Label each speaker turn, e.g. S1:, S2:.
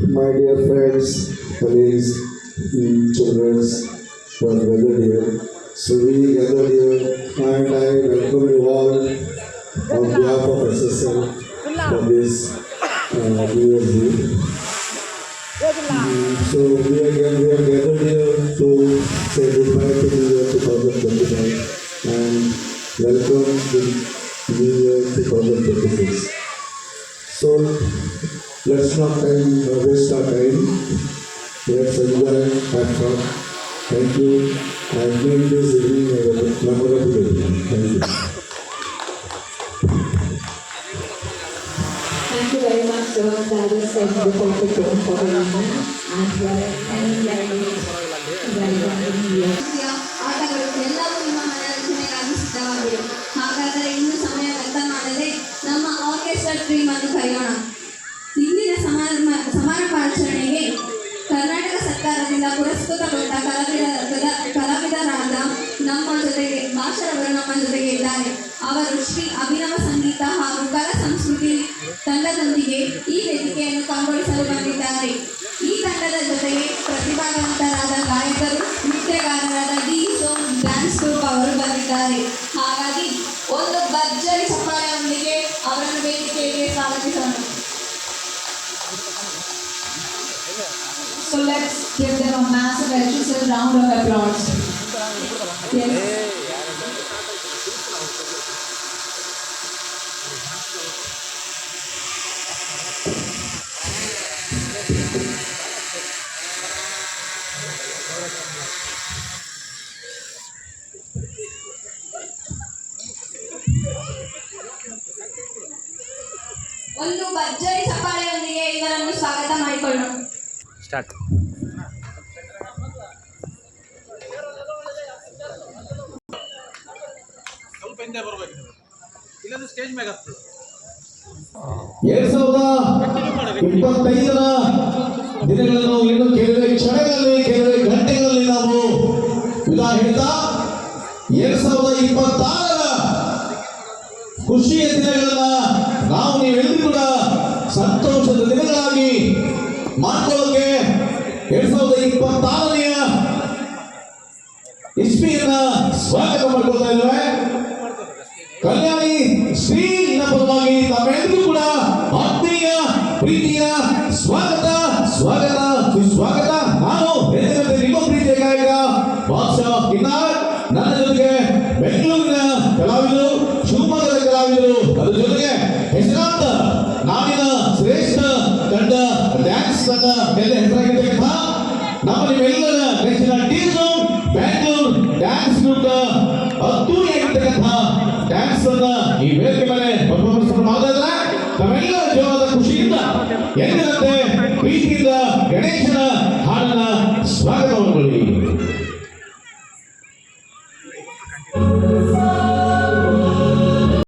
S1: my dear friends, colleagues, children who are gathered here. So we gathered here and I welcome you all on behalf of SSL for this New Year's Eve. So we are gathered here to say goodbye to the year 2025 and welcome to New Year 2026. So let's not waste our time. Let's enjoy, have fun. Thank you. And make this evening a memorable evening. Thank you.
S2: Thank you very much, sir. That is said before the tone for the evening. And we are ಆಟಗಳು ಎಲ್ಲವೂ ನಿಮ್ಮ ಮನರಂಜನೆಗಾಗಿ ಸಿದ್ಧವಾಗಿವೆ. ಹಾಗಾದರೆ ಇನ್ನು ಸಮಯ ವ್ಯರ್ಥ ಮಾಡದೆ ನಮ್ಮ ಆರ್ಕೆಸ್ಟ್ರಾ ಟೀಮ್ ಅನ್ನು ಕರೆಯೋಣ. ಇಂದಿನ ಸಮಾರಂಭಾಚರಣೆಗೆ ಕರ್ನಾಟಕ ಸರ್ಕಾರದಿಂದ ಪುರಸ್ಕೃತಗೊಂಡ ಕಲಾವಿದರಾದ ನಮ್ಮ ಜೊತೆಗೆ ಭಾಷರವರು ನಮ್ಮ ಜೊತೆಗೆ ಇದ್ದಾರೆ. ಅವರು ಶ್ರೀ ಅಭಿನವ ಸಂಗೀತ ಹಾಗೂ ಕಲಾ ಸಂಸ್ಕೃತಿ ತಂಡದೊಂದಿಗೆ ಈ ವೇದಿಕೆಯನ್ನು ಕಂಗೊಳಿಸಲು ಬಂದಿದ್ದಾರೆ. ಈ ತಂಡದ ಜೊತೆಗೆ ಪ್ರತಿಭಾವಂತರಾದ ಗಾಯಕರು, ನೃತ್ಯಗಾರರಾದ ಡಿ ಸೋಮ್ ಡ್ಯಾನ್ಸ್ ಗ್ರೂಪ್ ಅವರು ಬಂದಿದ್ದಾರೆ. ಹಾಗಾಗಿ ಒಂದು ಭರ್ಜರಿ ಚಪ್ಪಾಳೆಯೊಂದಿಗೆ ಅವರನ್ನು ವೇದಿಕೆಗೆ ಸ್ವಾಗತಿಸೋಣ.
S3: So let's give them a massive electrical round of applause. Yes.
S2: ಒಂದು ಭರ್ಜರಿ ಚಪ್ಪಾಳೆಯೊಂದಿಗೆ ಇವರನ್ನು ಸ್ವಾಗತ ಮಾಡಿಕೊಳ್ಳೋಣ.
S4: ಸ್ಟಾರ್ಟ್.
S5: ಸ್ವಲ್ಪ ಹಿಂದೆ ಬರಬೇಕು, ಇಲ್ಲಂದ್ರೆ ಸ್ಟೇಜ್ ಮೇಲೆ ಹತ್ತು.
S6: 2025ರ ದಿನಗಳನ್ನು ಇನ್ನು ಕೆಲವೇ ಕ್ಷಣಗಳಲ್ಲಿ, ಕೆಲವೇ ಗಂಟೆಗಳಲ್ಲಿ ನಾವು ವಿದಾಯ ಹೇಳ್ತಾ 2026ರ ಖುಷಿಯ ದಿನಗಳನ್ನ ನಾವು ನೀವೆಲ್ಲರೂ ಕೂಡ ಸಂತೋಷದ ದಿನಗಳಾಗಿ ಮಾಡ್ಕೊಳ್ಳೋಕೆ 2026ನೆಯ ಇಸ್ವಿಯನ್ನ ಸ್ವಾಗತ ಮಾಡ್ಕೊಳ್ತಾ ಇದ್ದೇವೆ. ಕಲ್ಯಾಣಿ ಶ್ರೀ ಪರವಾಗಿ ತಾವೆಲ್ಲರೂ ಕೂಡ ಆತ್ಮೀಯ ಪ್ರೀತಿಯ ಸ್ವಾಗತ ಸ್ವಾಗತ ಸುಸ್ವಾಗತ. ನಾನು ನಿಮ್ಮ ಪ್ರೀತಿಯ ಗಾಯಕ ಬಾದ್ಶಾ ಕಿನ್ನಾರ್, ನನ್ನ ಜೊತೆಗೆ ಬೆಂಗಳೂರಿನ ಕಲಾವಿದರು, ಶಿವಮೊಗ್ಗದ ಕಲಾವಿದರು, ಅದರ ಜೊತೆಗೆ ಹೆಸರಾಂತ ನಾಡಿನ ಶ್ರೇಷ್ಠ ತಂಡ ಡ್ಯಾನ್ಸ್ ತಂಡ ಮೇಲೆ ಹೆಸರಾಗಿರ್ತಕ್ಕಂಥ ನಮ್ಮ ನಿಮ್ಮೆಲ್ಲರ ನೆಚ್ಚಿನ ಟೀಮ್ ಬ್ಯಾಂಗ್ಳೂರ್ ಡ್ಯಾನ್ಸ್ ಗ್ರೂಪ್ ಅದ್ದೂರಿಯಾಗಿರ್ತಕ್ಕಂಥ ಡ್ಯಾನ್ಸ್ ಅನ್ನ ಈ ವೇದಿಕೆ ಮೇಲೆ ಪರ್ಫಾರ್ಮೆನ್ಸ್ ಮಾಡ್ತಾ ಇದ್ದಾರೆ. ತಮ್ಮೆಲ್ಲರ ಜೀವನದ ಖುಷಿಯಿಂದ ಎಂದಿನಂತೆ ಪ್ರೀತಿಯಿಂದ ಗಣೇಶನ